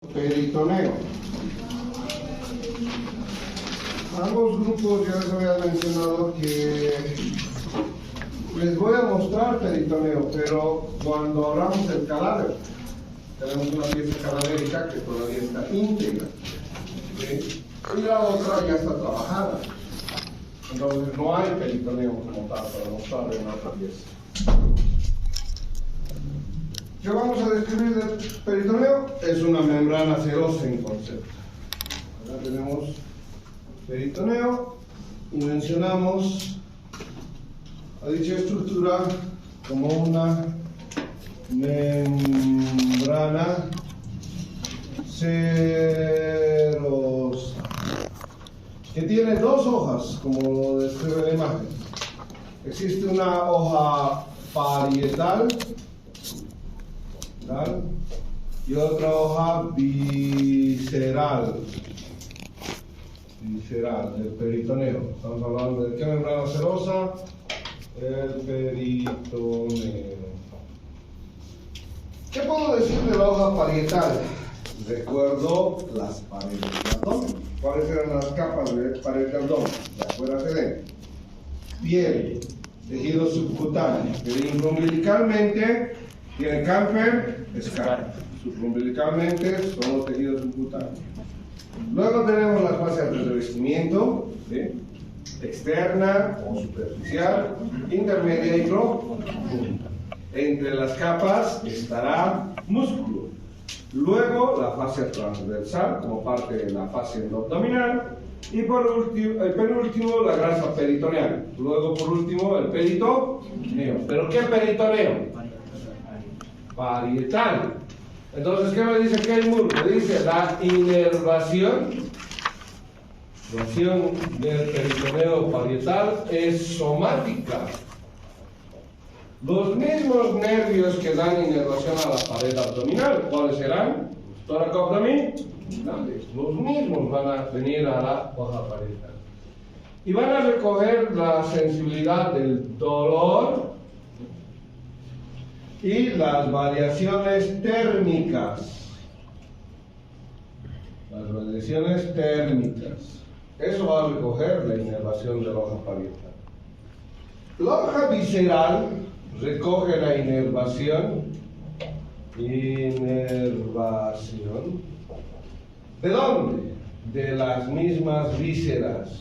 Peritoneo. Ambos grupos ya les había mencionado que les voy a mostrar peritoneo, pero cuando hablamos del cadáver, tenemos una pieza cadavérica que todavía está íntegra, ¿sí? Y la otra ya está trabajada. Entonces no hay peritoneo como tal para mostrarle en otra pieza. ¿Qué vamos a describir del peritoneo? Es una membrana serosa en concepto. Acá tenemos peritoneo y mencionamos a dicha estructura como una membrana serosa que tiene dos hojas, como lo describe la imagen. Existe una hoja parietal y otra hoja visceral del peritoneo. Estamos hablando de qué membrana serosa, el peritoneo. ¿Qué puedo decir de la hoja parietal? Recuerdo las paredes del abdomen. ¿Cuáles eran las capas de pared del abdomen? De afuera hacia adentro. Piel, tejido subcutáneo, que umbilicalmente tiene camper, escarpa. Supraumbilicalmente son los tejidos subcutáneos. Luego tenemos las fascias de revestimiento, ¿sí? Externa o superficial, intermedia y profunda. Entre las capas estará músculo. Luego la fascia transversal como parte de la fascia abdominal. Y por último, el penúltimo, la grasa peritoneal. Luego, por último, el peritoneo. ¿Pero qué peritoneo? Parietal. Entonces, ¿qué me dice Kelmur? Me dice la inervación del peritoneo parietal es somática. Los mismos nervios que dan inervación a la pared abdominal, ¿cuáles serán? Tóraco-abdominales. Los mismos van a venir a la hoja parietal. Y van a recoger la sensibilidad del dolor y las variaciones térmicas. Las variaciones térmicas. Eso va a recoger la inervación de la hoja parietal. La hoja visceral recoge la inervación. ¿De dónde? De las mismas vísceras.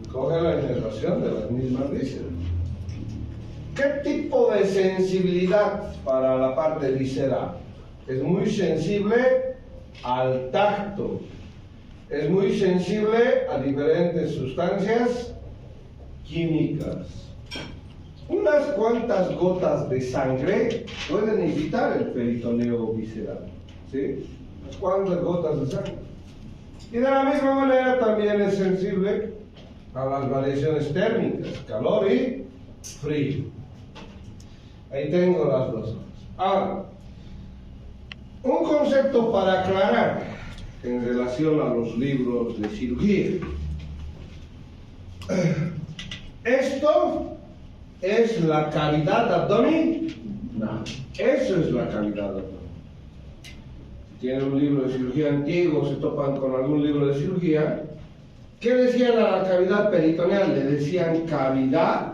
Recoge la inervación de las mismas vísceras. ¿Qué tipo de sensibilidad para la parte visceral? Es muy sensible al tacto. Es muy sensible a diferentes sustancias químicas. Unas cuantas gotas de sangre pueden evitar el peritoneo visceral, ¿sí? Unas cuantas gotas de sangre. Y de la misma manera también es sensible a las variaciones térmicas, calor y frío. Ahí tengo las dos hojas. Ahora, un concepto para aclarar en relación a los libros de cirugía. Esto es la cavidad abdominal. Eso es la cavidad abdominal. Si tienen un libro de cirugía antiguo, se topan con algún libro de cirugía, ¿qué decían a la cavidad peritoneal? Le decían cavidad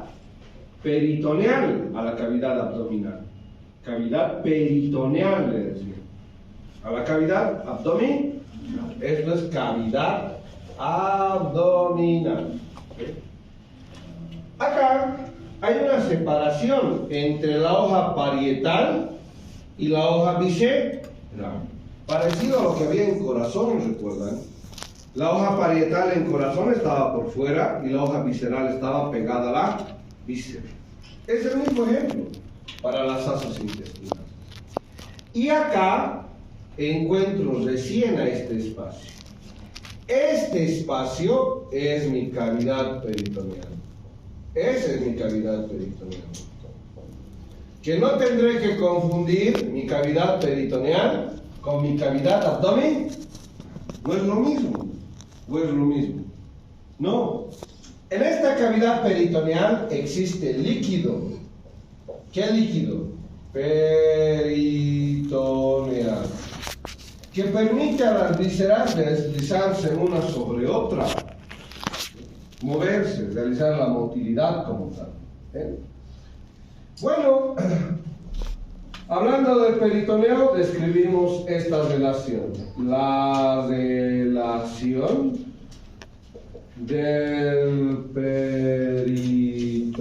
peritoneal a la cavidad abdominal. Cavidad peritoneal le decían. A la cavidad abdominal. Esto es cavidad abdominal. Acá hay una separación entre la hoja parietal y la hoja visceral. Parecido a lo que había en corazón, ¿recuerdan? La hoja parietal en corazón estaba por fuera y la hoja visceral estaba pegada a la víscera. Es el mismo ejemplo para las asas intestinales. Y acá encuentro recién a este espacio. Este espacio es mi cavidad peritoneal. Esa es mi cavidad peritoneal. Que no tendré que confundir mi cavidad peritoneal con mi cavidad abdominal. No es lo mismo. ¿O es lo mismo? No. En esta cavidad peritoneal existe líquido. ¿Qué líquido? peritoneal, que permite a las vísceras deslizarse una sobre otra, moverse, realizar la motilidad como tal. Bueno, hablando del peritoneo, describimos esta relación. La relación del peritoneo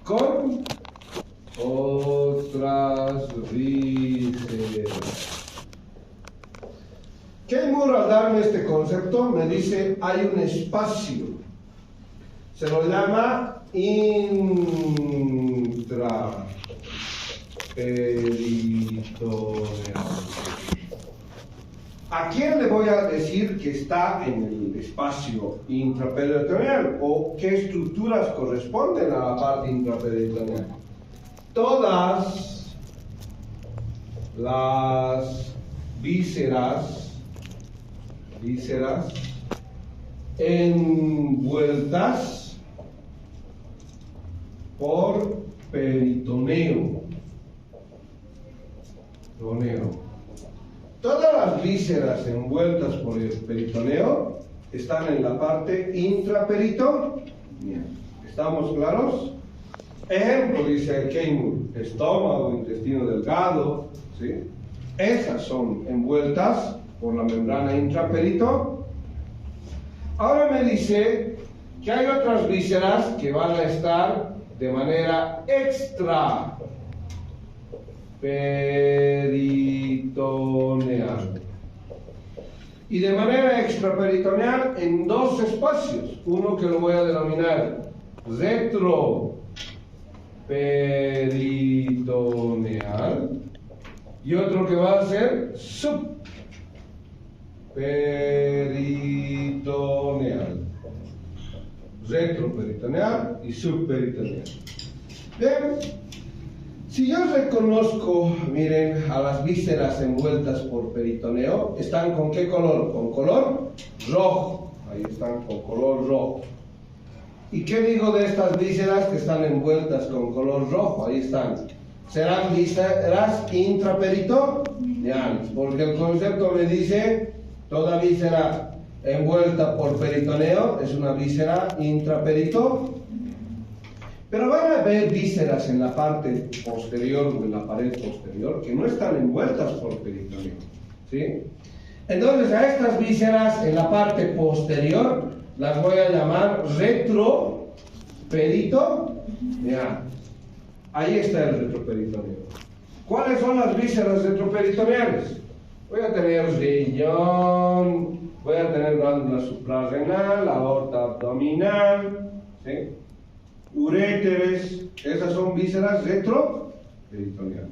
con otras vísceras. Keimur, al darme este concepto, me dice hay un espacio. Se lo llama intraperitoneal. ¿A quién le voy a decir que está en el espacio intraperitoneal? ¿O qué estructuras corresponden a la parte intraperitoneal? Todas las vísceras envueltas por peritoneo. Todas las vísceras envueltas por el peritoneo están en la parte intraperitoneal. ¿Estamos claros? Ejemplo, dice Keimur, estómago, intestino delgado, ¿sí? Esas son envueltas por la membrana intraperitoneal. Ahora me dice que hay otras vísceras que van a estar de manera extraperitoneal. Y de manera extraperitoneal en dos espacios. Uno que lo voy a denominar retroperitoneal y otro que va a ser subperitoneal. Retroperitoneal y subperitoneal. Bien, si yo reconozco, miren, a las vísceras envueltas por peritoneo, ¿están con qué color? Con color rojo. Ahí están con color rojo. ¿Y qué digo de estas vísceras que están envueltas con color rojo? Ahí están. Serán vísceras intraperitoneales, porque el concepto me dice toda víscera envuelta por peritoneo es una víscera intraperitoneal. Pero van a haber vísceras en la parte posterior o en la pared posterior que no están envueltas por peritoneo, ¿sí? Entonces a estas vísceras en la parte posterior las voy a llamar retroperitoneal. Ahí está el retroperitoneal. ¿Cuáles son las vísceras retroperitoneales? Voy a tener riñón, voy a tener glándula suprarrenal, aorta abdominal, ¿sí? Uréteres. Esas son vísceras retroperitoneales.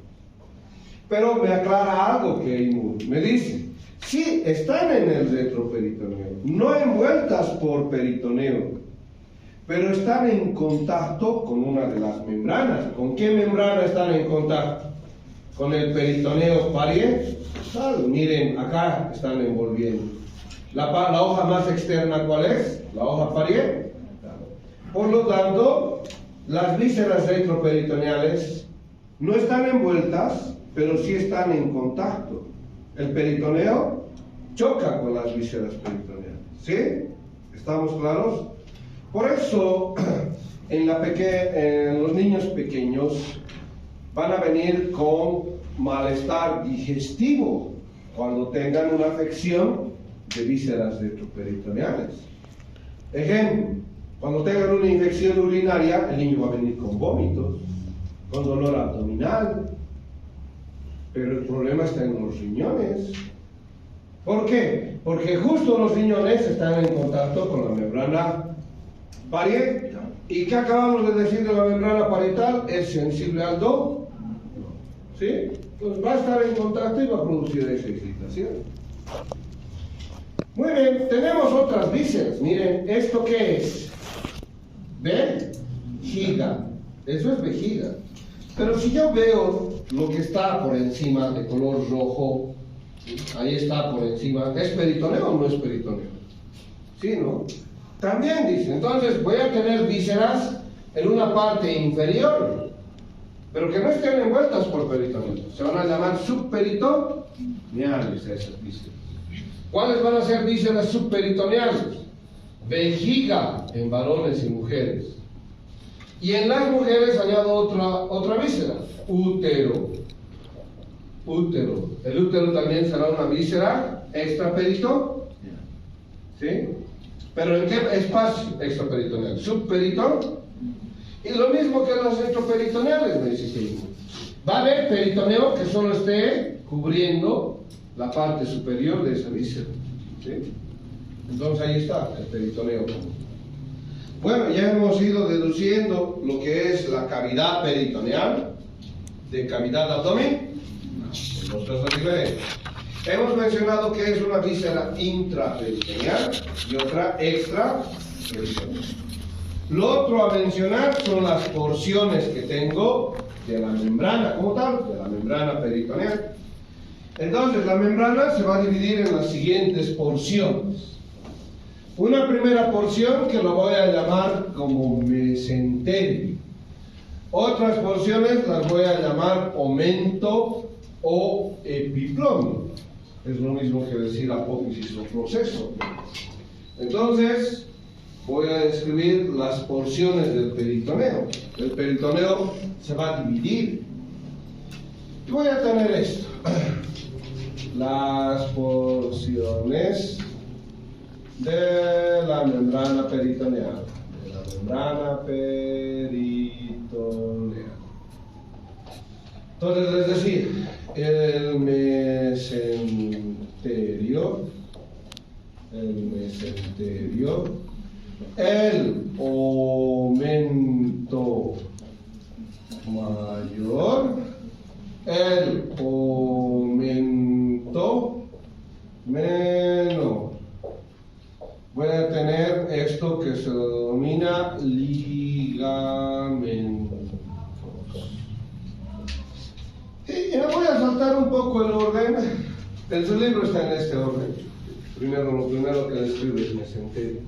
Pero me aclara algo que me dice, sí, están en el retroperitoneal, no envueltas por peritoneo, pero están en contacto con una de las membranas. ¿Con qué membrana están en contacto? Con el peritoneo parietal. Miren, acá están envolviendo. La hoja más externa, ¿cuál es? La hoja parietal. Por lo tanto, las vísceras retroperitoneales no están envueltas, pero sí están en contacto. El peritoneo choca con las vísceras peritoneales. ¿Sí? ¿Estamos claros? Por eso, en los niños pequeños van a venir con malestar digestivo cuando tengan una afección de vísceras retroperitoneales. Ejemplo, cuando tengan una infección urinaria, el niño va a venir con vómitos, con dolor abdominal, pero el problema está en los riñones. ¿Por qué? Porque justo los riñones están en contacto con la membrana parietal. ¿Y qué acabamos de decir de la membrana parietal? Es sensible al dolor. ¿Sí? Pues va a estar en contacto y va a producir esa excitación. Muy bien, tenemos otras vísceras. Miren, ¿esto qué es? Vejiga. Eso es vejiga. Pero si yo veo lo que está por encima de color rojo, ahí está por encima, ¿es peritoneo o no es peritoneo? Sí, ¿no? También dice, entonces voy a tener vísceras en una parte inferior pero que no estén envueltas por peritoneo. Se van a llamar subperitoneales a esas vísceras. ¿Cuáles van a ser vísceras subperitoneales? Vejiga en varones y mujeres. Y en las mujeres añado otra víscera, útero. Útero. El útero también será una víscera extraperitoneal. ¿Sí? ¿Pero en qué espacio extraperitoneal? Subperitoneal. Y lo mismo que los extraperitoneales, me dice que va a haber peritoneo que solo esté cubriendo la parte superior de esa víscera. ¿Sí? Entonces ahí está el peritoneo. Bueno, ya hemos ido deduciendo lo que es la cavidad peritoneal de cavidad abdomen. Dos cosas diferentes. Hemos mencionado que es una víscera intraperitoneal y otra extraperitoneal. Lo otro a mencionar son las porciones que tengo de la membrana, como tal, de la membrana peritoneal. Entonces, la membrana se va a dividir en las siguientes porciones. Una primera porción que lo voy a llamar como mesenterio. Otras porciones las voy a llamar omento o epiplomio. Es lo mismo que decir apófisis o proceso. Entonces, voy a describir las porciones del peritoneo. El peritoneo se va a dividir. Y voy a tener esto. Las porciones de la membrana peritoneal. De la membrana peritoneal. Entonces, es decir, el mesenterio, el aumento mayor, el aumento menor. Voy a tener esto que se denomina ligamentos. Y me voy a saltar un poco el orden. En su libro está en este orden. Lo primero que describe es mesenterio.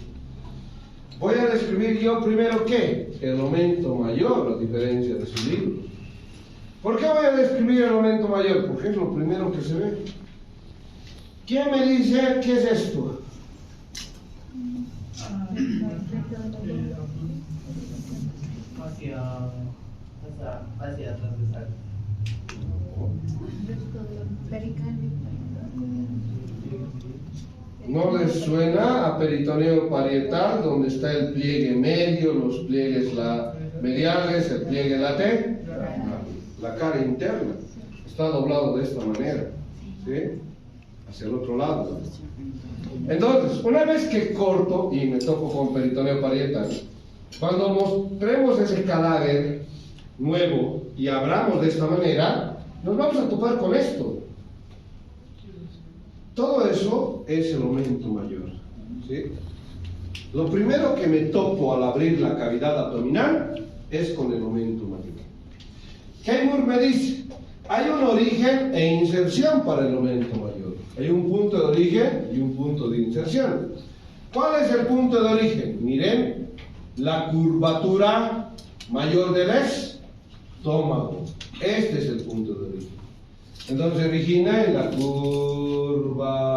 Voy a describir yo primero ¿qué? El aumento mayor, a diferencia de su libro. ¿Por qué voy a describir el aumento mayor? Porque es lo primero que se ve. ¿Quién me dice qué es esto? Hacia transversal. ¿No les suena a peritoneo parietal, donde está el pliegue medio, los pliegues mediales, el pliegue lateral? La cara interna está doblado de esta manera, ¿sí? Hacia el otro lado. Entonces, una vez que corto y me toco con peritoneo parietal, cuando mostremos ese cadáver nuevo y abramos de esta manera, nos vamos a topar con esto. Todo eso es el aumento mayor, ¿sí? Lo primero que me topo al abrir la cavidad abdominal es con el aumento mayor. Kemmler me dice, hay un origen e inserción para el aumento mayor. Hay un punto de origen y un punto de inserción. ¿Cuál es el punto de origen? Miren, la curvatura mayor del estómago. Este es el punto de origen. Entonces origina en la curvatura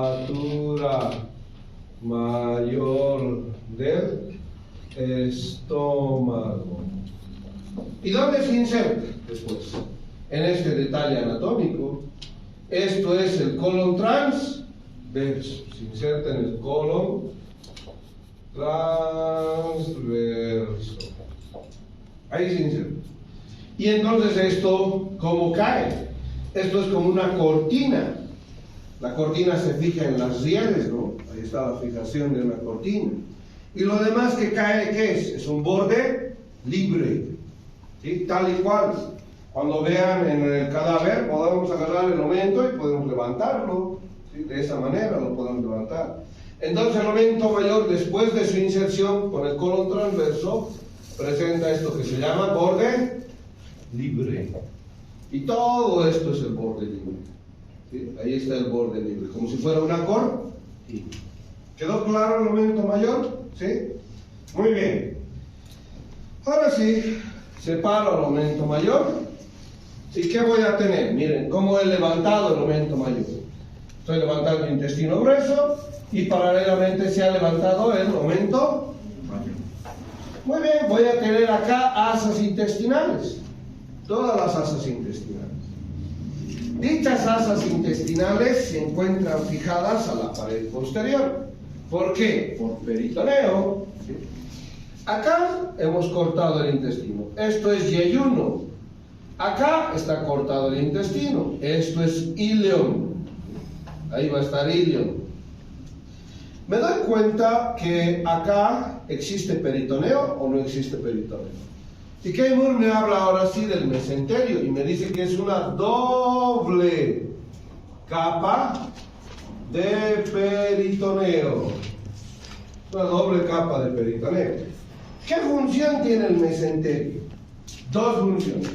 mayor del estómago. ¿Y dónde se inserta después? En este detalle anatómico. Esto es el colon transverso. Se inserta en el colon transverso. Ahí se inserta. Y entonces esto, ¿cómo cae? Esto es como una cortina. La cortina se fija en las rieles, ¿no? Ahí está la fijación de una cortina. Y lo demás que cae, ¿qué es? Es un borde libre, ¿sí? Tal y cual. Cuando vean en el cadáver, podemos agarrar el aumento y podemos levantarlo, ¿sí? De esa manera lo podemos levantar. Entonces el aumento mayor, después de su inserción con el colon transverso, presenta esto que se llama borde libre. Y todo esto es el borde libre, ¿sí? Ahí está el borde libre, como si fuera una cortina. ¿Quedó claro el aumento mayor? ¿Sí? Muy bien. Ahora sí, separo el aumento mayor ¿Y qué voy a tener? Miren, cómo he levantado el aumento mayor. Estoy levantando el intestino grueso y paralelamente se ha levantado el aumento mayor. Muy bien, voy a tener acá asas intestinales. Todas las asas intestinales. Dichas asas intestinales se encuentran fijadas a la pared posterior. ¿Por qué? Por peritoneo. ¿Sí? Acá hemos cortado el intestino. Esto es yeyuno. Acá está cortado el intestino. Esto es ileón. Ahí va a estar ileón. Me doy cuenta que acá existe peritoneo o no existe peritoneo. Y Keimur me habla ahora sí del mesenterio y me dice que es una doble capa de peritoneo. Una doble capa de peritoneo. ¿Qué función tiene el mesenterio? Dos funciones.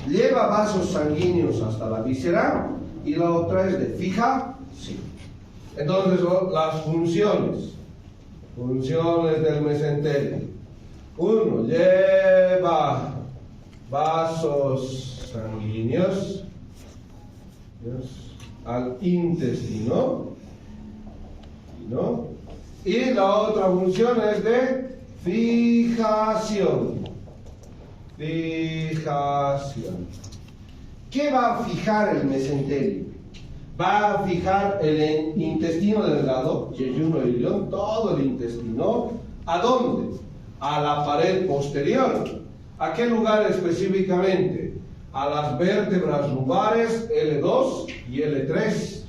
Lleva vasos sanguíneos hasta la víscera y la otra es de fijación. Entonces, las funciones del mesenterio. Uno, lleva vasos sanguíneos al intestino, ¿no? Y la otra función es de fijación. ¿Qué va a fijar el mesenterio? Va a fijar el intestino delgado, yeyuno y ileón, todo el intestino. ¿A dónde? A la pared posterior. ¿A qué lugar específicamente? A las vértebras lumbares L2 y L3.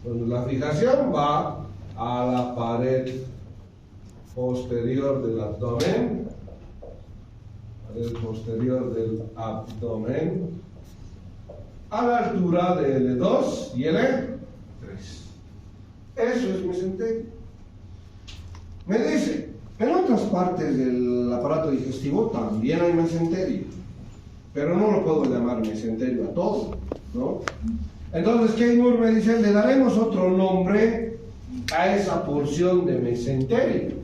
Entonces la fijación va a la pared posterior del abdomen. Pared posterior del abdomen. A la altura de L2 y L3. Eso es mesenterio. Me dice, en otras partes del aparato digestivo también hay mesenterio, pero no lo puedo llamar mesenterio a todo, ¿no? Entonces Keimur me dice, le daremos otro nombre a esa porción de mesenterio,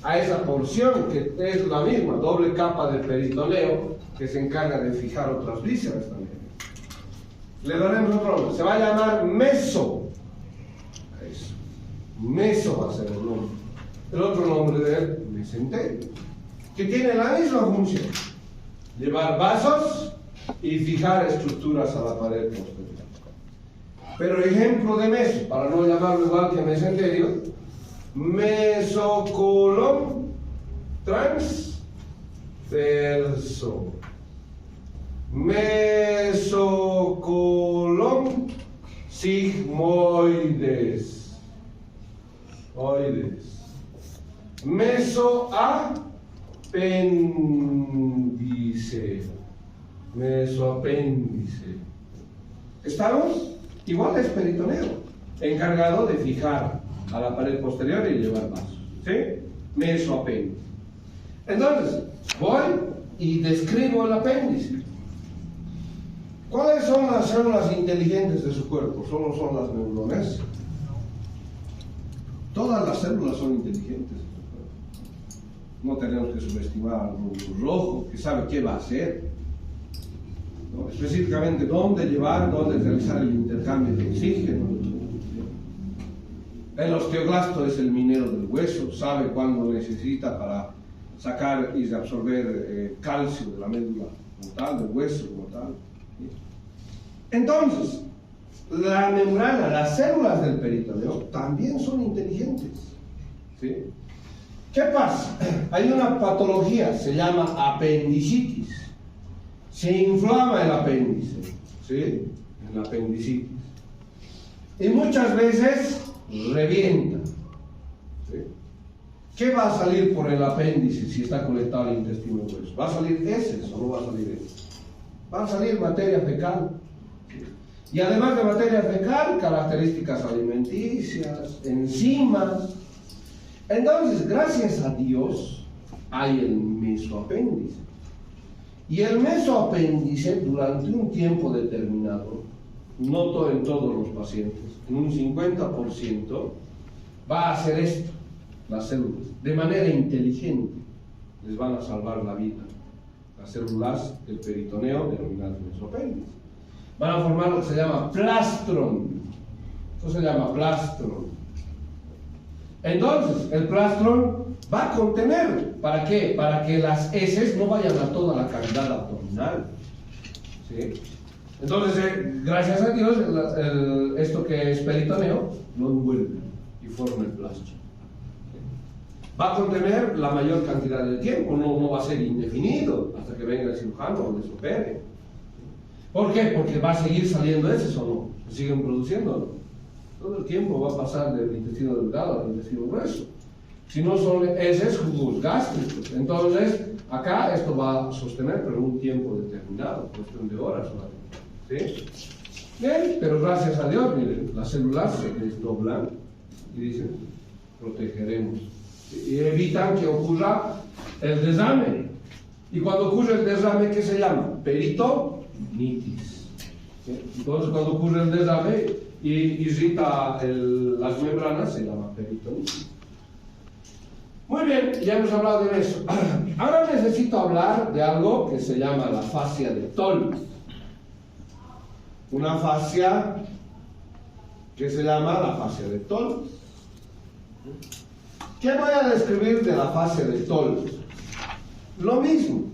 a esa porción que es la misma, doble capa de peritoneo, que se encarga de fijar otras vísceras también. Le daremos otro nombre, se va a llamar meso. Eso. Meso va a ser el nombre. El otro nombre del mesenterio, que tiene la misma función, llevar vasos y fijar estructuras a la pared posterior. Pero ejemplo de meso, para no llamarlo igual que mesenterio, mesocolon transverso, mesocolon sigmoides, mesoapéndice. ¿Estamos? Igual es peritoneo, encargado de fijar a la pared posterior y llevar vasos. ¿Sí? Mesoapéndice. Entonces, voy y describo el apéndice. ¿Cuáles son las células inteligentes de su cuerpo? ¿Solo son las neuronas? Todas las células son inteligentes. No tenemos que subestimar al glóbulo rojo, que sabe qué va a hacer, ¿no? Específicamente dónde llevar, dónde realizar el intercambio de oxígeno. El osteoclasto es el minero del hueso, sabe cuándo necesita para sacar y absorber calcio de la médula como tal, del hueso como tal. Entonces, la membrana, las células del peritoneo también son inteligentes. ¿Sí? ¿Qué pasa? Hay una patología, se llama apendicitis. Se inflama el apéndice, ¿sí? El apendicitis. Y muchas veces revienta. ¿Sí? ¿Qué va a salir por el apéndice si está conectado al intestino grueso? ¿Va a salir heces o no va a salir heces? Va a salir materia fecal. Y además de materia fecal, características alimenticias, enzimas. Entonces, gracias a Dios, hay el mesoapéndice. Y el mesoapéndice, durante un tiempo determinado, noto en todos los pacientes, en un 50%, va a hacer esto, las células, de manera inteligente, les van a salvar la vida. las células del peritoneo denominadas mesopéndices. Van a formar lo que se llama plastron. Esto se llama plastron. Entonces, el plastron va a contener, ¿para qué? Para que las heces no vayan a toda la cavidad abdominal. ¿Sí? Entonces, gracias a Dios, esto que es peritoneo lo envuelve y forma el plastron. Va a contener la mayor cantidad de tiempo, no va a ser indefinido hasta que venga el cirujano o les opere. ¿Por qué? Porque va a seguir saliendo heces o no, siguen produciéndolo. Todo el tiempo va a pasar del intestino delgado al intestino grueso. Si no son heces, jugos gástricos. Entonces, acá esto va a sostener, pero un tiempo determinado, cuestión de horas solamente. ¿Sí? Bien, pero gracias a Dios, miren, las células se desdoblan y dicen, protegeremos. Y evitan que ocurra el desame. Y cuando ocurre el desame, ¿qué se llama? Peritonitis. ¿Sí? Entonces, cuando ocurre el desame y irrita las membranas, se llama peritonitis. Muy bien, ya hemos hablado de eso. Ahora necesito hablar de algo que se llama la fascia de Toll. Una fascia que se llama la fascia de Toll. ¿Qué voy a describir de la fascia de Toll? Lo mismo.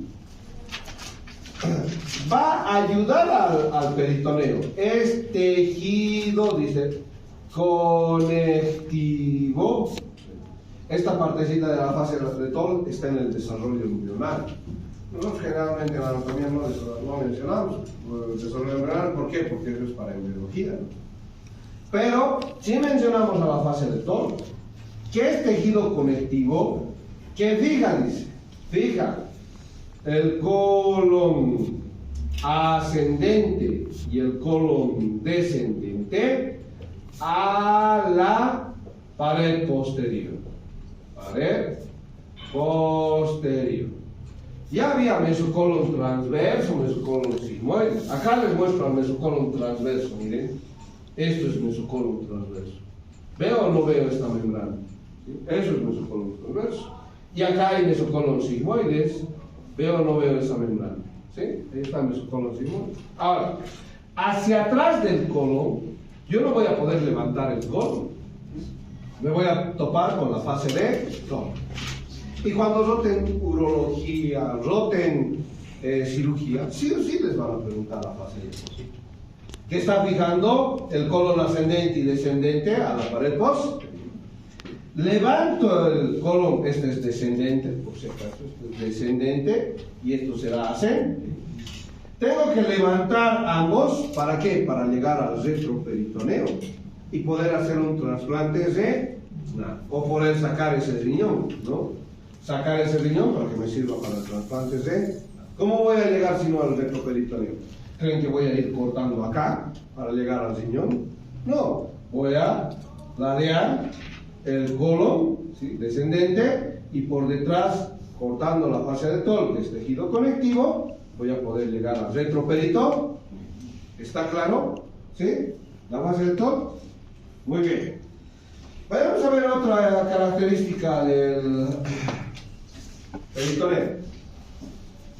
Va a ayudar al peritoneo. Es tejido, dice, conectivo. Esta partecita de la fascia de Toll está en el desarrollo embrionario. Nosotros generalmente en la anatomía no mencionamos el desarrollo embrionario. ¿Por qué? Porque eso es para embriología, ¿no? Pero sí mencionamos a la fascia de Toll, que es tejido conectivo, que fija el colon ascendente y el colon descendente a la pared posterior. Ya había mesocolon transverso, mesocolon sigmoide. Acá les muestro el mesocolon transverso, miren. Esto es mesocolon transverso. ¿Veo o no veo esta membrana? ¿Sí? Eso es mesocolon transverso. Y acá hay mesocolon sigmoides. ¿Veo o no veo esa membrana? ¿Sí? Ahí está el mesocolon sigmoide. Ahora, hacia atrás del colon, yo no voy a poder levantar el colon. Me voy a topar con la fase de Toll. Y cuando roten urología, roten cirugía, sí o sí les van a preguntar la fase de Toll. ¿Qué está fijando el colon ascendente y descendente a la pared posterior? Levanto el colon, este es descendente, por si acaso, este es descendente y esto será ascendente. Tengo que levantar ambos, ¿para qué? Para llegar al retroperitoneo y poder hacer un trasplante renal, o poder sacar ese riñón, ¿no? Sacar ese riñón para que me sirva para el trasplante renal. ¿Cómo voy a llegar si no al retroperitoneo? ¿Creen que voy a ir cortando acá para llegar al riñón? No, voy a ladear el colon, ¿sí?, descendente, y por detrás, cortando la fascia de Toll, que es tejido conectivo, voy a poder llegar al retroperitoneo. ¿Está claro? ¿Sí? ¿La fascia de Toll? Muy bien. Vamos a ver otra característica del peritoneo.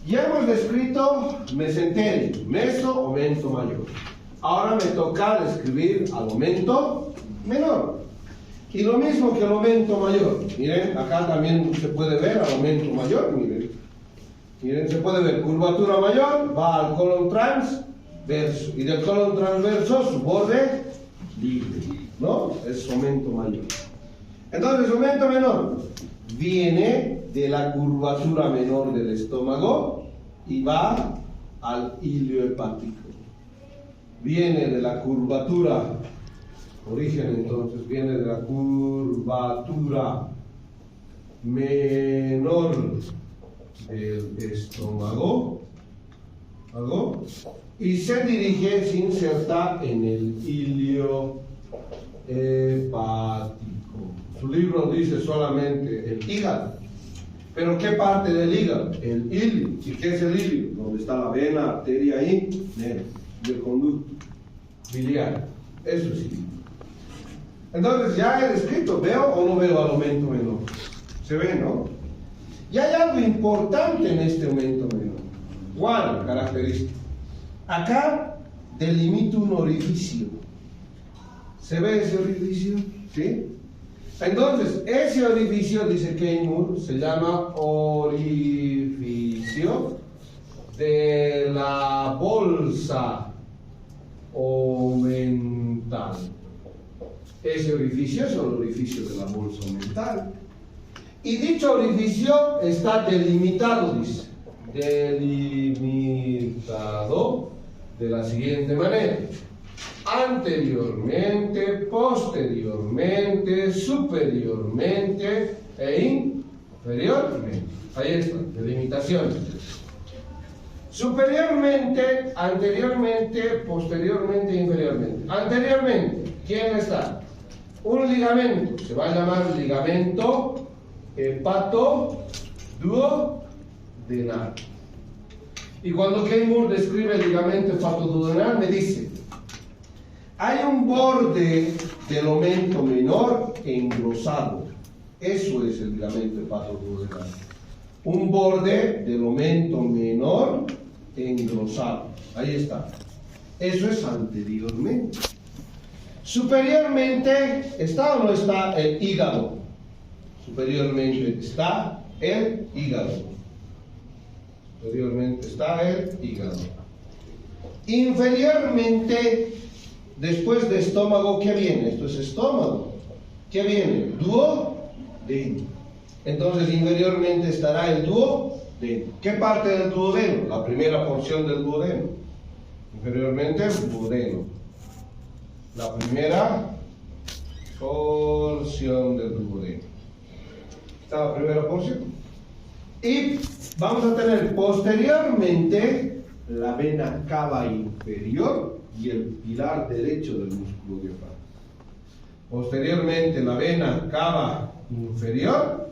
Ya hemos descrito mesenterio, meso o mento mayor. Ahora me toca describir al aumento menor. Y lo mismo que el aumento mayor. Miren, acá también se puede ver al aumento mayor. Miren, se puede ver curvatura mayor, va al colon transverso. Y del colon transverso su borde libre, ¿no? Es aumento mayor. Entonces, aumento menor viene de la curvatura menor del estómago y va al ilio hepático. Viene de la curvatura, origen entonces, viene de la curvatura menor del estómago, y se dirige, se inserta en el ilio hepático. Su libro dice solamente el hígado. ¿Pero qué parte del hígado? El ilio. ¿Y qué es el ilio? Donde está la vena, arteria y nervio, del conducto biliar. Eso es ilio. Entonces ya he descrito, ¿veo o no veo al aumento menor? Se ve, ¿no? Y hay algo importante en este aumento menor. One, característica. Acá delimito un orificio. ¿Se ve ese orificio? ¿Sí? Entonces, ese orificio, dice Keimur, se llama orificio de la bolsa omental. Ese orificio es el orificio de la bolsa omental. Y dicho orificio está delimitado, dice. Delimitado de la siguiente manera: anteriormente, posteriormente, superiormente e inferiormente. Ahí está, delimitación. Superiormente, anteriormente, posteriormente e inferiormente. Anteriormente, ¿quién está? Un ligamento, se va a llamar ligamento hepatoduodenal. Y cuando Keimur describe el ligamento hepatoduodenal, me dice: hay un borde del aumento menor engrosado. Eso es el ligamento hepatoduodenal. Un borde del aumento menor engrosado. Ahí está. Eso es anteriormente. Superiormente, ¿está o no está el hígado? Superiormente está el hígado. Superiormente está el hígado. Inferiormente, después de estómago, ¿qué viene? Esto es estómago. ¿Qué viene? Duodeno. Entonces, inferiormente estará el duodeno. ¿Qué parte del duodeno? La primera porción del duodeno. Inferiormente, el duodeno. La primera porción del duodeno. Esta es la primera porción. Y vamos a tener posteriormente la vena cava inferior y el pilar derecho del músculo diafragma. Posteriormente la vena cava inferior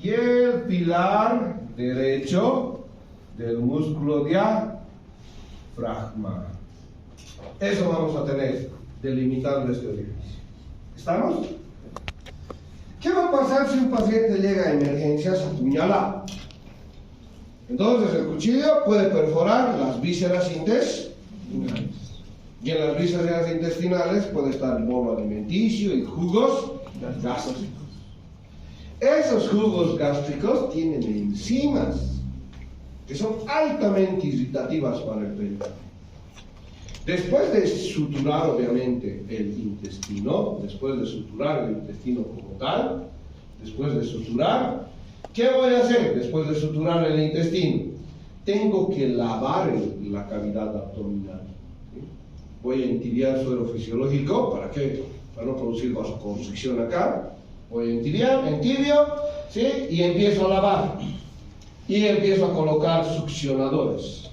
y el pilar derecho del músculo diafragma. Eso vamos a tener delimitando este orificio. ¿Estamos? ¿Qué va a pasar si un paciente llega a emergencias apuñalado? Entonces el cuchillo puede perforar las vísceras intestinales. Y en las vísceras intestinales puede estar el bolo alimenticio y jugos gástricos. Esos jugos gástricos tienen enzimas que son altamente irritativas para el peritón. Después de suturar, obviamente, el intestino, después de suturar el intestino como tal, después de suturar, ¿qué voy a hacer después de suturar el intestino? Tengo que lavar la cavidad abdominal. ¿Sí? Voy a entibiar suelo fisiológico, ¿para qué? Para no producir vasoconstricción acá. Voy a entibio, ¿sí? Y empiezo a lavar. Y empiezo a colocar succionadores.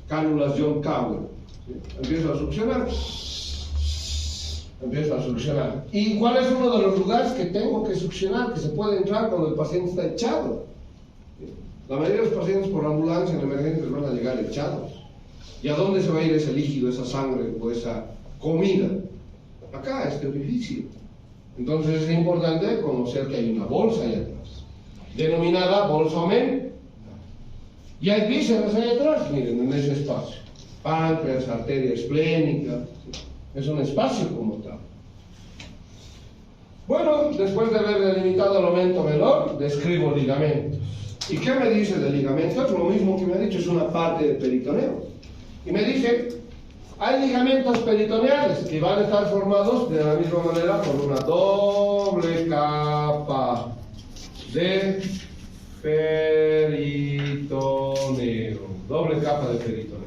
Cánulas John Cowell. ¿Sí? Empiezo a succionar. ¿Y cuál es uno de los lugares que tengo que succionar, que se puede entrar cuando el paciente está echado? ¿Sí? La mayoría de los pacientes por ambulancia en emergencias van a llegar echados. ¿Y a dónde se va a ir ese líquido, esa sangre o esa comida? Acá, a este orificio. Entonces es importante conocer que hay una bolsa ahí atrás, denominada bolsa omental. Y hay vísceras ahí atrás, miren, en ese espacio. Páncreas, arteria esplénica, ¿sí? Es un espacio como tal. Bueno, después de haber delimitado el aumento menor, describo ligamentos. ¿Y qué me dice de ligamentos? Lo mismo que me ha dicho, es una parte del peritoneo. Y me dice, hay ligamentos peritoneales que van a estar formados de la misma manera por una doble capa de peritoneo. Doble capa de peritoneo.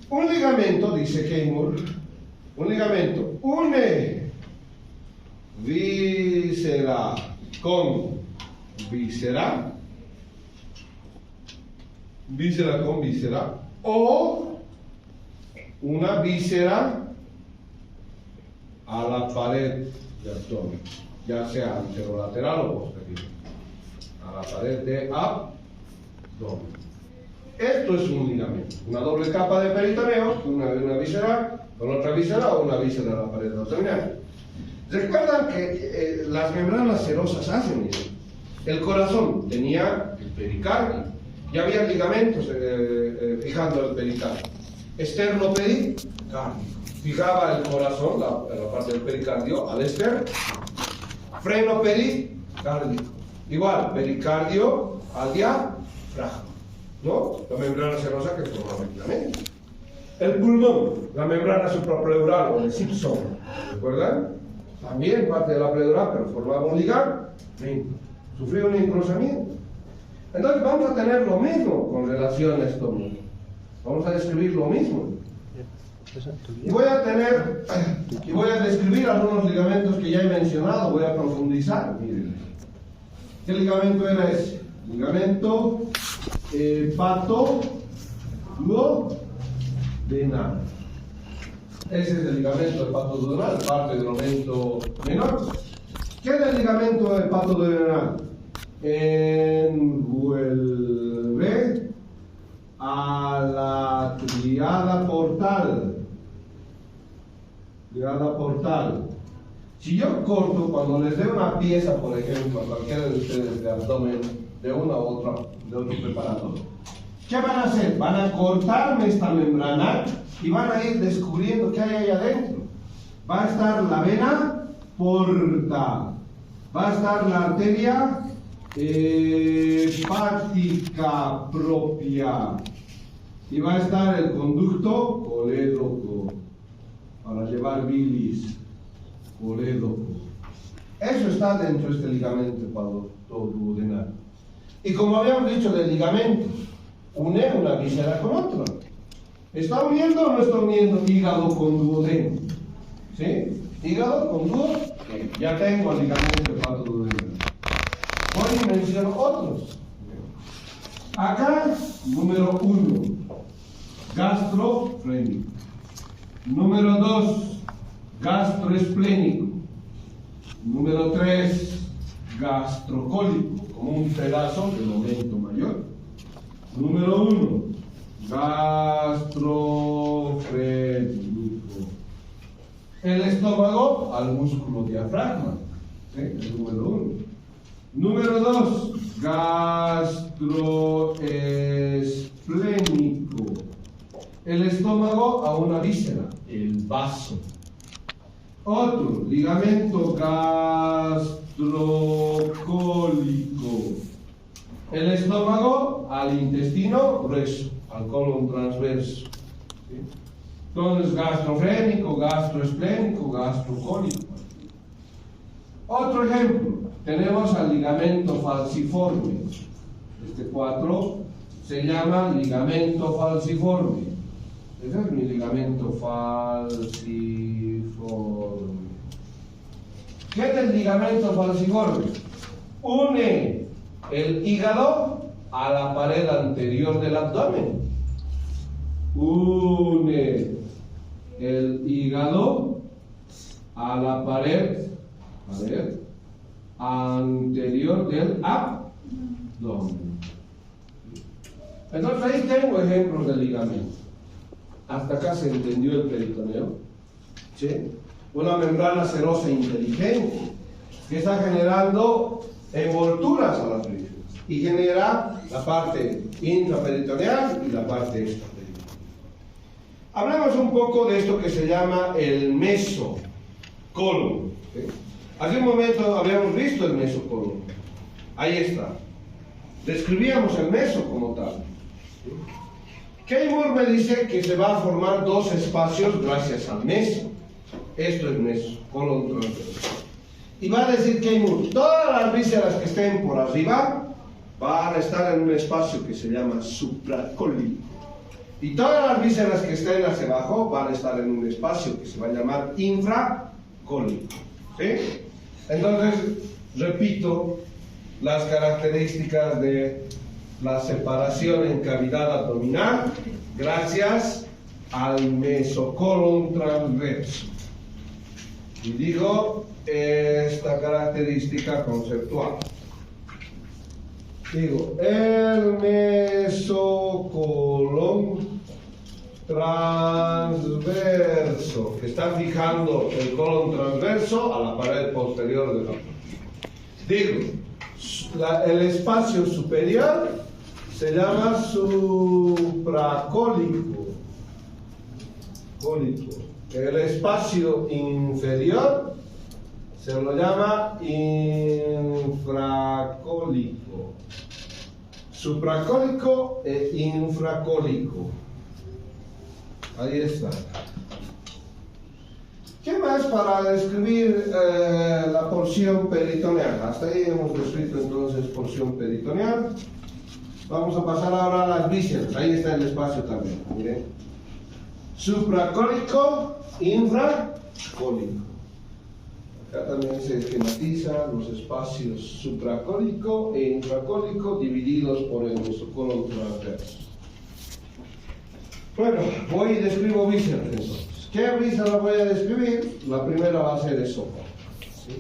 Un ligamento, dice Keimur, un ligamento une víscera con víscera, víscera con víscera, o una víscera a la pared de abdomen, ya sea anterolateral o posterior, a la pared de abdomen. Esto es un ligamento, una doble capa de peritoneo, una víscera con otra víscera o una víscera a la pared abdominal. Recuerdan que las membranas serosas hacen eso. El corazón tenía el pericardio y y había ligamentos fijando el pericardio. Esternopericardio, fijaba el corazón, la parte del pericardio, al externo. Frenopericardio, igual, pericardio al diafragma, ¿no? La membrana serosa que formaba el ligamento. El pulmón, la membrana suprapleural o el Simpson, ¿recuerdan? También parte de la pleural, pero formaba un ligamento. Sufrió un encruzamiento. Entonces vamos a tener lo mismo con relación a esto mismo. Vamos a describir lo mismo. Y voy a describir algunos ligamentos que ya he mencionado, voy a profundizar. Miren. ¿Qué ligamento era ese? Ligamento hepatoduodenal. Ese es el ligamento hepatoduodenal, parte del aumento menor. ¿Qué es el ligamento hepatoduodenal? Envuelve a la tríada portal. Tríada portal. Si yo corto, cuando les dé una pieza, por ejemplo, a cualquiera de ustedes de abdomen, de una u otra, de otro preparado, ¿qué van a hacer? Van a cortarme esta membrana y van a ir descubriendo qué hay ahí adentro. Va a estar la vena porta, va a estar la arteria hepática propia y va a estar el conducto colédoco para llevar bilis, colédoco. Eso está dentro de este ligamento hepatoduodenal. Y como habíamos dicho del ligamento, une una víscera con otra. ¿Está uniendo o no está uniendo hígado con duodeno? ¿Sí? Hígado con duodeno. Ya tengo el ligamento hepatoduodenal. Voy y menciono otros. Acá, número 1, gastrofrénico. Número 2, gastroesplénico. Número 3, gastrocólico, como un pedazo del aumento mayor. Número 1, gastrofrénico. El estómago al músculo diafragma. ¿Sí? El número 1. Número 2, gastroesplénico. El estómago a una víscera, el vaso. Otro, ligamento gastrocólico. El estómago al intestino grueso, al colon transverso. ¿Sí? Entonces, gastrofrénico, gastroesplénico, gastrocólico. Otro ejemplo, tenemos al ligamento falciforme. Este 4 se llama ligamento falciforme. Ese es mi ligamento falciforme. ¿Qué es el ligamento falciforme? Une el hígado a la pared anterior del abdomen. Une el hígado a la pared anterior del abdomen. Entonces ahí tengo ejemplos de ligamento. Hasta acá se entendió el peritoneo. ¿Sí? Una membrana serosa inteligente que está generando envolturas a las vísceras y genera la parte intraperitoneal y la parte extraperitoneal. Hablemos un poco de esto que se llama el mesocolon. ¿Sí? Hace un momento habíamos visto el mesocolon. Ahí está. Describíamos el meso como tal. ¿Sí? Keimur me dice que se va a formar dos espacios gracias al meso. Esto es meso, colon transverso. Y va a decir Keimur, todas las vísceras que estén por arriba van a estar en un espacio que se llama supracólico. Y todas las vísceras que estén hacia abajo van a estar en un espacio que se va a llamar infracólico. ¿Sí? Entonces, repito las características de la separación en cavidad abdominal gracias al mesocolon transverso. Y digo esta característica conceptual. Digo, el mesocolon transverso, que está fijando el colon transverso a la pared posterior del abdomen. Digo, el espacio superior se llama supracólico. El espacio inferior se lo llama infracólico. Supracólico e infracólico. Ahí está. ¿Qué más para describir la porción peritoneal? Hasta ahí hemos descrito entonces porción peritoneal. Vamos a pasar ahora a las vísceras. Ahí está el espacio también. Miren. Supracólico, infracólico. Acá también se esquematiza los espacios supracólico e infracólico divididos por el mesocolon transverso. Bueno, voy y describo vísceras entonces. ¿Qué víscera voy a describir? La primera va a ser esófago. ¿Sí?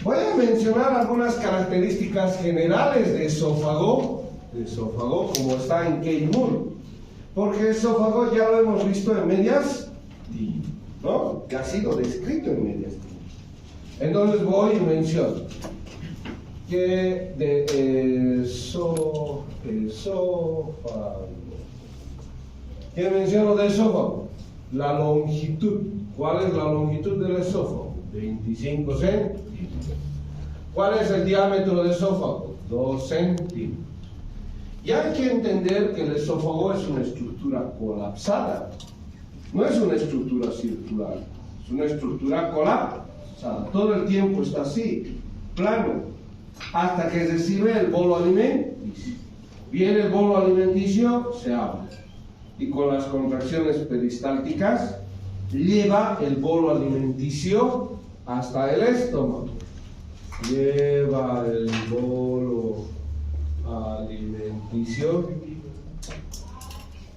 Voy a mencionar algunas características generales de esófago, como está en Keimur, porque esófago ya lo hemos visto en medias, ¿no? Que ha sido descrito en medias. Entonces voy y menciono que de esófago. ¿Qué menciono de esófago? La longitud. ¿Cuál es la longitud del esófago? 25 centímetros. ¿Cuál es el diámetro del esófago? 2 centímetros. Y hay que entender que el esófago es una estructura colapsada. No es una estructura circular, es una estructura colapsada. Todo el tiempo está así, plano, hasta que recibe el bolo alimenticio. Viene el bolo alimenticio, se abre. Y con las contracciones peristálticas lleva el bolo alimenticio hasta el estómago. Lleva el bolo alimenticio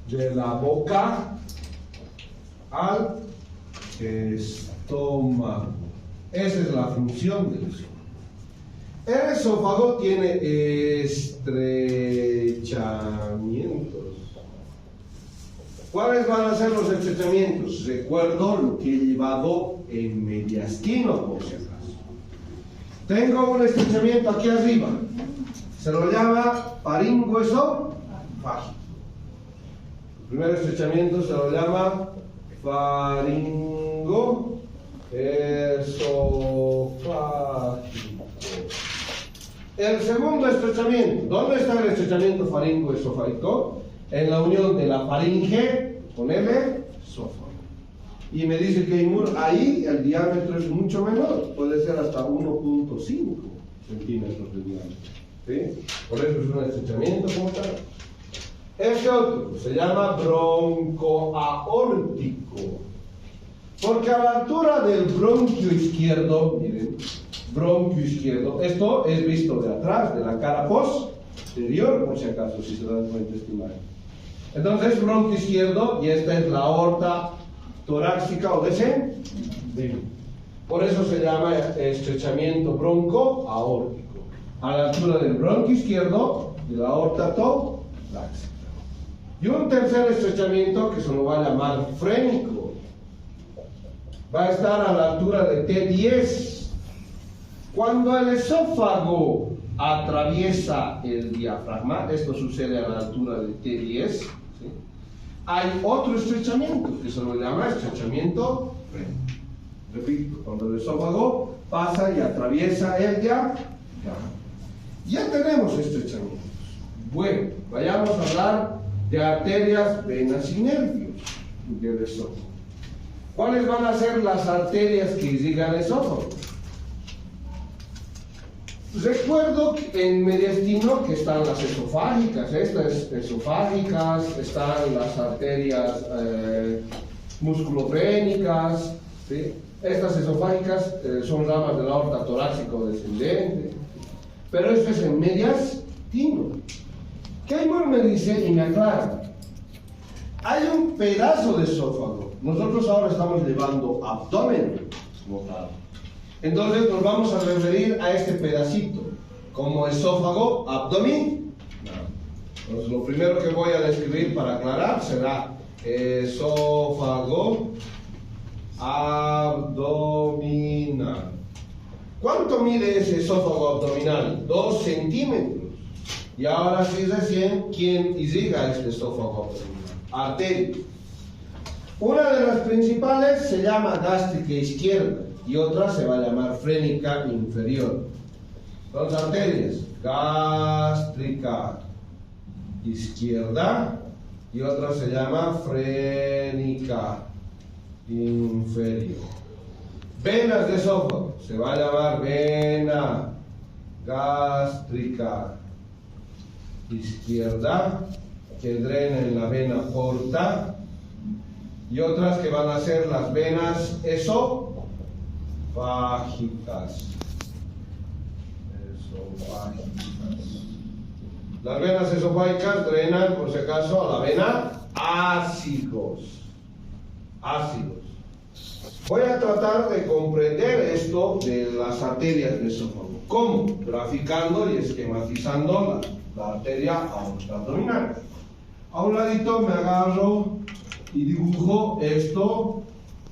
de la boca al estómago. Esa es la función del esófago. El esófago tiene estrechamientos. ¿Cuáles van a ser los estrechamientos? Recuerdo lo que he llevado en mediastino, por si acaso. Tengo un estrechamiento aquí arriba. Se lo llama faringoesofágico. El primer estrechamiento se lo llama faringoesofágico. El segundo estrechamiento. ¿Dónde está el estrechamiento faringoesofágico? En la unión de la faringe con el esófago. Y me dice Keimur, ahí el diámetro es mucho menor, puede ser hasta 1.5 centímetros de diámetro. ¿Sí? Por eso es un estrechamiento como tal. Este otro se llama broncoaórtico, porque a la altura del bronquio izquierdo, miren, bronquio izquierdo, esto es visto de atrás, de la cara posterior, por si acaso, si se dan cuenta esta imagen. Entonces, bronquio izquierdo, y esta es la aorta torácica o descendente. Por eso se llama estrechamiento broncoaórtico, a la altura del bronquio izquierdo y la aorta torácica. Y un tercer estrechamiento que se lo va a llamar frénico, va a estar a la altura de T10. Cuando el esófago atraviesa el diafragma, esto sucede a la altura de T10, ¿sí? Hay otro estrechamiento que se lo llama estrechamiento frénico. Repito, cuando el esófago pasa y atraviesa el diafragma. Ya tenemos estrechamientos. Bueno, vayamos a hablar de arterias, venas y nervios del esófago. ¿Cuáles van a ser las arterias que llegan al esófago? Recuerdo en mediastino que están las esofágicas, estas esofágicas, están las arterias musculofrénicas, ¿sí? Estas esofágicas son ramas de la aorta torácica o descendente, pero esto es en mediastino. Keimur me dice y me aclara, hay un pedazo de esófago, nosotros ahora estamos llevando abdomen, notado. Entonces nos vamos a referir a este pedacito como esófago abdominal. Entonces lo primero que voy a describir para aclarar será esófago abdominal. ¿Cuánto mide ese esófago abdominal? 2 centímetros. Y ahora sí recién, ¿quién irriga este esófago abdominal? Arteria. Una de las principales se llama gástrica izquierda y otra se va a llamar frénica inferior. Dos arterias, gástrica izquierda y otra se llama frénica inferior. Venas de esófago, se va a llamar vena gástrica izquierda, que drena en la vena porta, y otras que van a ser las venas esofágicas. Las venas esofágicas drenan, por si acaso, a la vena ácidos. Voy a tratar de comprender esto de las arterias del esófago. ¿Cómo? Graficando y esquematizando la arteria aorta abdominal. A un ladito me agarro y dibujo esto,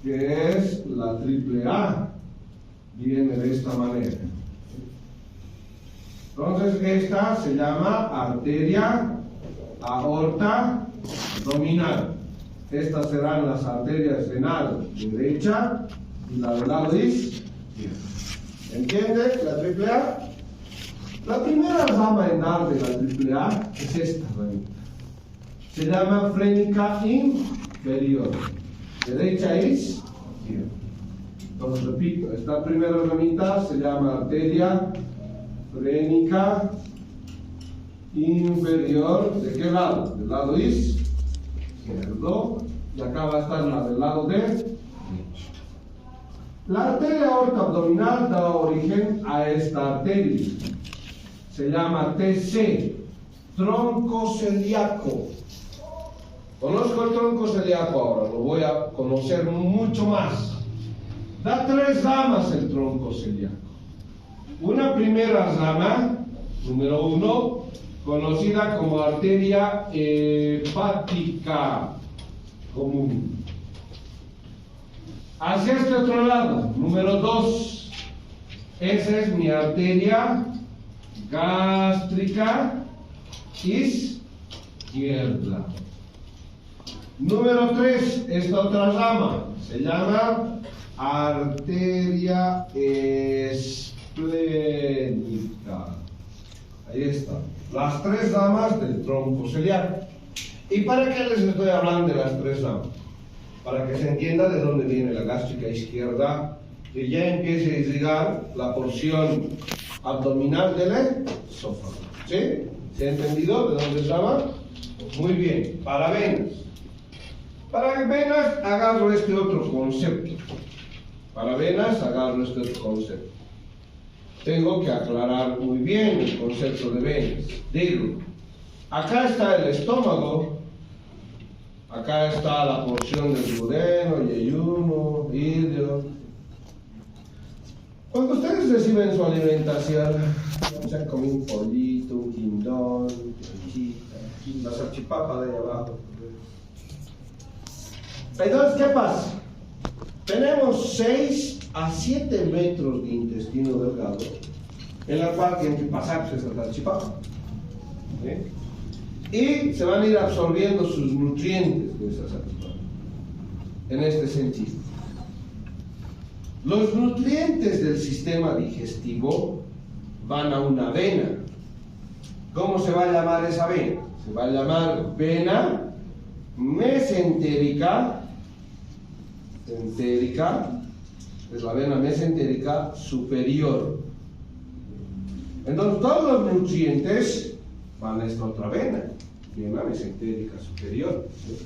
que es la triple A. Viene de esta manera. Entonces esta se llama arteria aorta abdominal. Estas serán las arterias renal derecha y la del lado izquierdo. ¿Entiende la triple A? La primera rama en dar de la triple A es esta ramita. Se llama frénica inferior. Derecha e izquierda. Entonces repito, esta primera ramita se llama arteria frénica inferior. ¿De qué lado? Del lado izquierdo. Y acá va a estar la del lado derecho. La arteria aorta abdominal da origen a esta arteria. Se llama TC, tronco celíaco. Conozco el tronco celíaco ahora, lo voy a conocer mucho más. Da 3 ramas el tronco celíaco. Una primera rama, número 1, conocida como arteria hepática común. Hacia este otro lado, número 2, esa es mi arteria gástrica izquierda. Número 3, esta otra rama se llama arteria esplénica. Ahí está, las 3 ramas del tronco celíaco. ¿Y para qué les estoy hablando de las 3 ramas? Para que se entienda de dónde viene la gástrica izquierda, que ya empiece a irrigar la porción abdominal del esófago. ¿Sí? ¿Se ha entendido de dónde estaba? Muy bien. Para venas. Para venas agarro este otro concepto. Tengo que aclarar muy bien el concepto de venas. Digo, acá está el estómago. Acá está la porción del duodeno, yeyuno, idio. Cuando ustedes reciben su alimentación, se han comido un pollito, un quindón, la salchipapa de ahí abajo. Entonces, ¿qué pasa? Tenemos 6 a 7 metros de intestino delgado, en la cual tienen que pasar esta salchipapa. ¿Sí? Y se van a ir absorbiendo sus nutrientes de esa salchipapa. En este sentido, los nutrientes del sistema digestivo van a una vena. ¿Cómo se va a llamar esa vena? Se va a llamar vena mesentérica. Es la vena mesentérica superior. Entonces todos los nutrientes van a esta otra vena mesentérica superior. ¿Sí?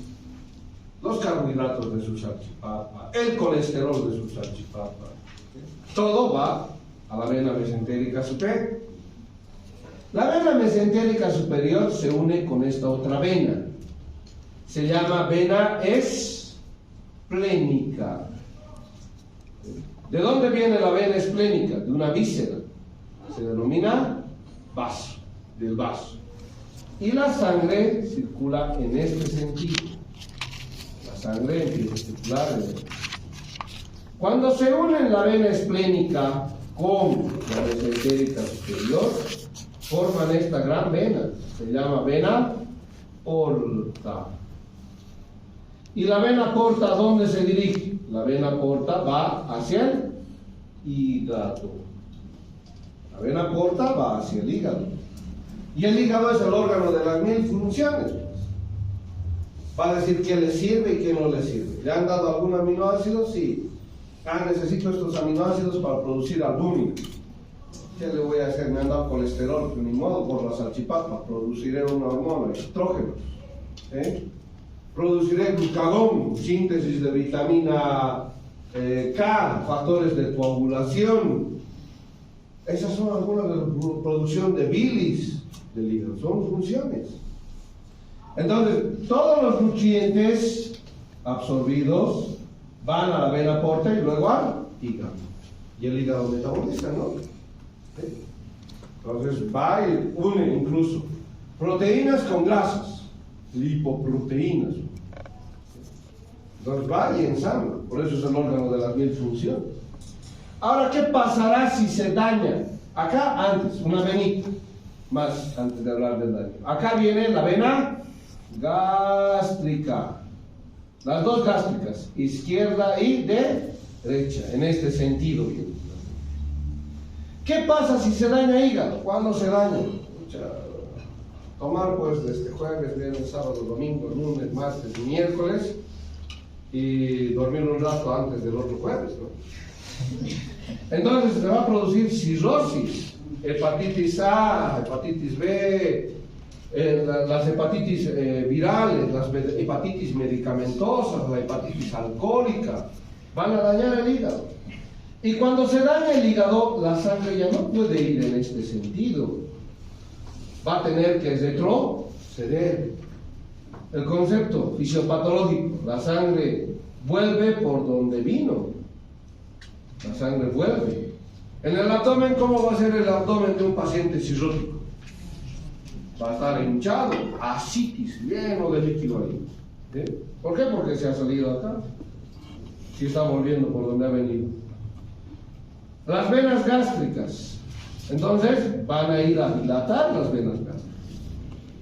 Los carbohidratos de su salchipapa, el colesterol de su salchipapa, ¿sí? Todo va a la vena mesentérica superior. La vena mesentérica superior se une con esta otra vena. Se llama vena esplénica. ¿De dónde viene la vena esplénica? De una víscera. Se denomina vaso, del vaso. Y la sangre circula en este sentido. La sangre empieza a circular en este. Cuando se une la vena esplénica con la mesentérica superior, forman esta gran vena, se llama vena porta. ¿Y la vena porta a dónde se dirige? La vena porta va hacia el hígado. La vena porta va hacia el hígado. Y el hígado es el órgano de las 1000 funciones. Va a decir qué le sirve y qué no le sirve. ¿Le han dado algún aminoácido? Sí. Necesito estos aminoácidos para producir albúmina. ¿Qué le voy a hacer? Me han dado colesterol, ni modo, por la salchipapa. Produciré una hormona, estrógeno. Produciré glucagón, síntesis de vitamina K, factores de coagulación. Esas son algunas de la producción de bilis del hígado, son funciones. Entonces, todos los nutrientes absorbidos van a la vena porta y luego al hígado. Y el hígado metaboliza, ¿no? Entonces va y une incluso proteínas con grasas, lipoproteínas. Entonces va y ensambla, por eso es el órgano de las 1000 funciones. Ahora, ¿qué pasará si se daña? Acá antes, una venita, más antes de hablar del daño. Acá viene la vena gástrica. Las dos gástricas, izquierda y derecha, en este sentido. ¿Qué pasa si se daña el hígado? ¿Cuándo se daña? Tomar pues desde jueves, viernes, sábado, domingo, lunes, martes y miércoles y dormir un rato antes del otro jueves, ¿no? Entonces se va a producir cirrosis, hepatitis A, hepatitis B, las hepatitis virales, las hepatitis medicamentosas, la hepatitis alcohólica, van a dañar el hígado. Y cuando se daña el hígado, la sangre ya no puede ir en este sentido. Va a tener que retroceder. El concepto fisiopatológico, la sangre vuelve por donde vino. La sangre vuelve. En el abdomen, ¿cómo va a ser el abdomen de un paciente cirrótico? Va a estar hinchado, ascitis, lleno de líquido ahí. ¿Por qué? Porque se ha salido acá. Si está volviendo por donde ha venido. Las venas gástricas. Entonces van a ir a dilatar las venas gástricas.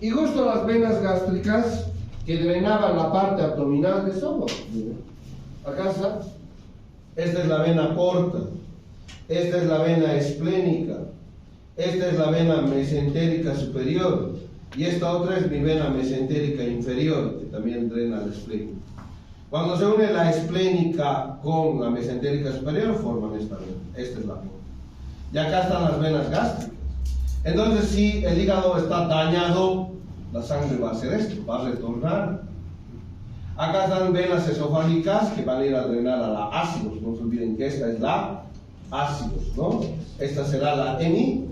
Y justo las venas gástricas que drenaban la parte abdominal del estómago. Acá está. Esta es la vena porta. Esta es la vena esplénica. Esta es la vena mesentérica superior. Y esta otra es mi vena mesentérica inferior, que también drena la esplénica. Cuando se une la esplénica con la mesentérica superior, forman esta vena. Esta es la porta. Y acá están las venas gástricas. Entonces, si el hígado está dañado, la sangre va a hacer esto, va a retornar. Acá están venas esofágicas que van a ir a drenar a la ácidos. No se olviden que esta es la ácidos, ¿no? Esta será la hemiácidos.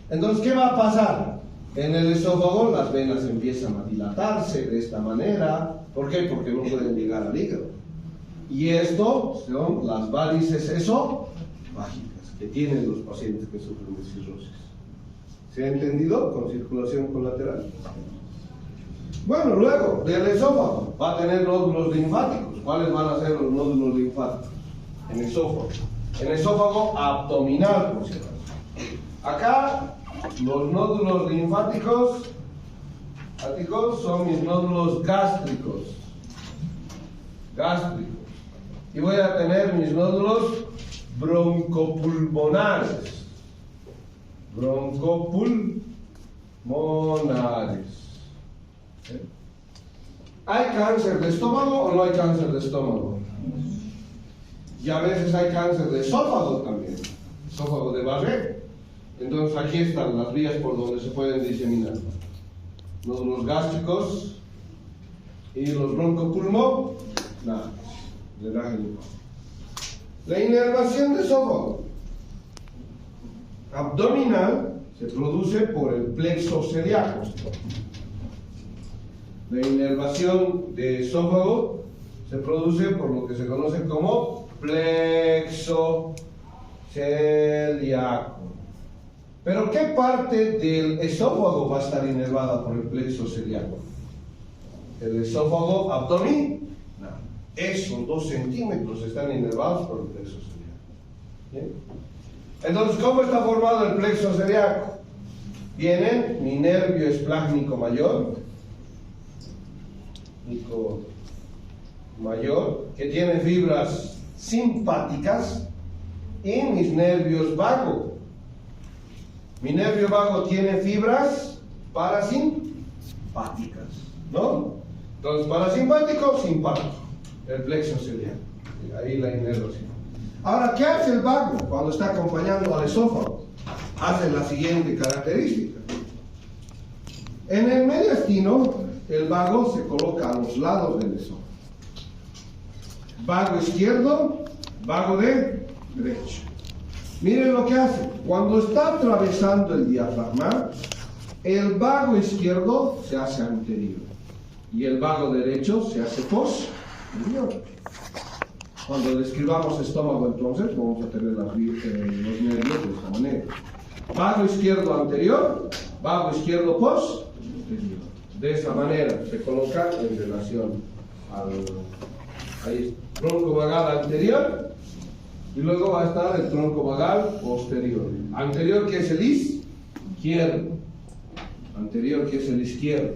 Entonces, ¿qué va a pasar? En el esófago las venas empiezan a dilatarse de esta manera. ¿Por qué? Porque no pueden llegar al hígado. Y esto son las varices esofágicas que tienen los pacientes que sufren de cirrosis. ¿Se ha entendido? Con circulación colateral. Bueno, luego del esófago va a tener nódulos linfáticos. ¿Cuáles van a ser los nódulos linfáticos? En esófago. En esófago abdominal, por cierto. Acá los nódulos linfáticos son mis nódulos gástricos. Y voy a tener mis nódulos broncopulmonares. ¿Hay cáncer de estómago o no hay cáncer de estómago? Y a veces hay cáncer de esófago también, esófago de Barré. Entonces aquí están las vías por donde se pueden diseminar. Nódulos gástricos y los broncopulmonares. La inervación de esófago abdominal se produce por el plexo celíaco. La inervación de esófago se produce por lo que se conoce como plexo celíaco. Pero ¿qué parte del esófago va a estar inervada por el plexo celíaco? El esófago abdominal. Esos 2 centímetros están inervados por el plexo celíaco. ¿Bien? Entonces, ¿cómo está formado el plexo celíaco? Viene mi nervio esplácnico mayor, que tiene fibras simpáticas, y mis nervios vagos. Mi nervio vago tiene fibras parasimpáticas, ¿no? Entonces, parasimpático, simpático, el plexo celíaco. Ahí la inervación. Ahora, ¿qué hace el vago cuando está acompañando al esófago? Hace la siguiente característica. En el mediastino, el vago se coloca a los lados del esófago. Vago izquierdo, vago derecho. Miren lo que hace. Cuando está atravesando el diafragma, el vago izquierdo se hace anterior y el vago derecho se hace posterior. Cuando describamos estómago, entonces, vamos a tener los nervios de esta manera. Vago izquierdo anterior, vago izquierdo posterior. De esa manera se coloca en relación al tronco vagal anterior, y luego va a estar el tronco vagal posterior. Anterior, que es el izquierdo. Anterior, que es el izquierdo.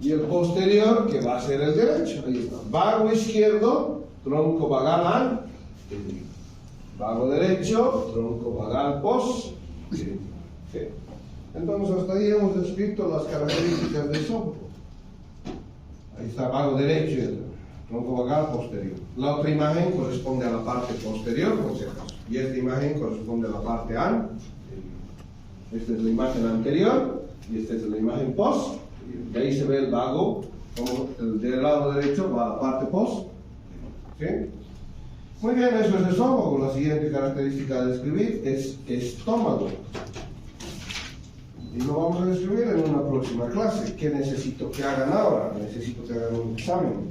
Y el posterior, que va a ser el derecho. Ahí está. Vago izquierdo, tronco vagal anterior. Vago derecho, tronco vagal posterior. ¿Sí? Entonces, hasta ahí hemos descrito las características del esófago. Ahí está vago derecho y el tronco vagal posterior. La otra imagen corresponde a la parte posterior, por si acaso. Y esta imagen corresponde a la parte anterior. Esta es la imagen anterior y esta es la imagen posterior. Y ahí se ve el vago, como del lado derecho va a la parte posterior. ¿Sí? Muy bien, eso es esófago. La siguiente característica a describir es estómago. Y lo vamos a describir en una próxima clase. ¿Qué necesito que hagan ahora? Necesito que hagan un examen.